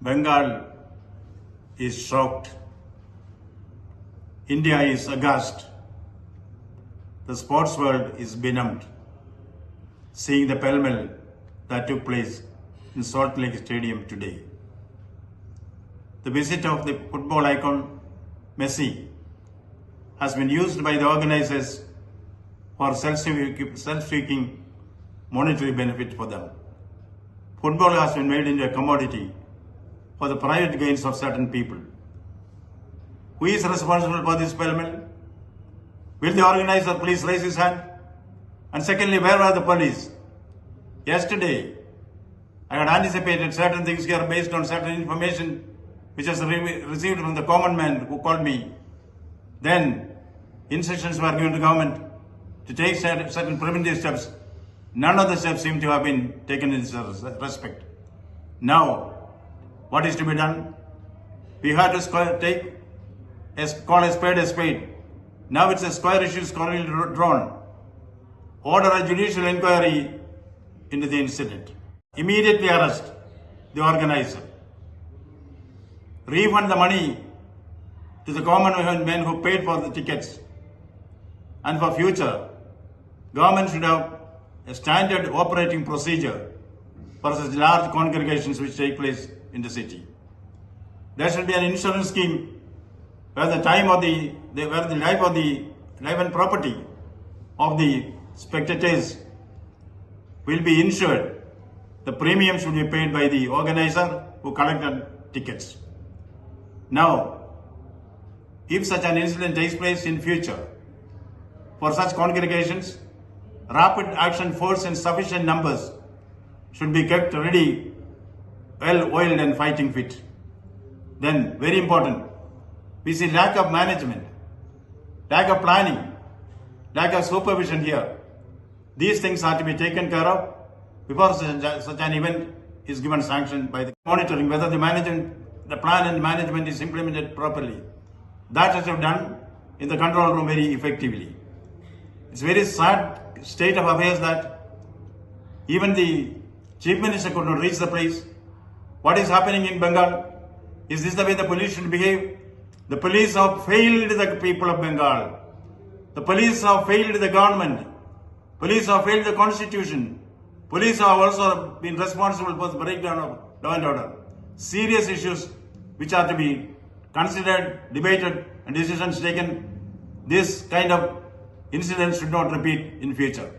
Bengal is shocked. India is aghast. The sports world is benumbed, seeing the pell-mell that took place in Salt Lake Stadium today. The visit of the football icon Messi has been used by the organizers for self-seeking monetary benefit for them. Football has been made into a commodity for the private gains of certain people. Who is responsible for this pell-mell? Will the organizer please raise his hand? And secondly, where were the police? Yesterday, I had anticipated certain things here based on certain information which was received from the common man who called me. Then, instructions were given to government to take certain preventive steps. None of the steps seem to have been taken in this respect. Now, what is to be done? We have to call a spade a spade. Now it's a square issue squarely drawn. Order a judicial inquiry into the incident. Immediately arrest the organizer. Refund the money to the common men who paid for the tickets. And for future, government should have a standard operating procedure for such large congregations which take place in the city. There should be an insurance scheme where the life and property of the spectators will be insured. The premium should be paid by the organizer who collected tickets. Now, if such an incident takes place in future, for such congregations, rapid action force in sufficient numbers should be kept ready, well-oiled and fighting fit. Then, very important, we see lack of management, lack of planning, lack of supervision here. These things are to be taken care of before such an event is given sanction by the monitoring whether the plan and management is implemented properly. That has been done in the control room very effectively. It's a very sad state of affairs that even the Chief Minister could not reach the place. What is happening in Bengal? Is this the way the police should behave? The police have failed the people of Bengal. The police have failed the government. Police have failed the constitution. Police have also been responsible for the breakdown of law and order. Serious issues which are to be considered, debated, and decisions taken. This kind of incidents should not repeat in future.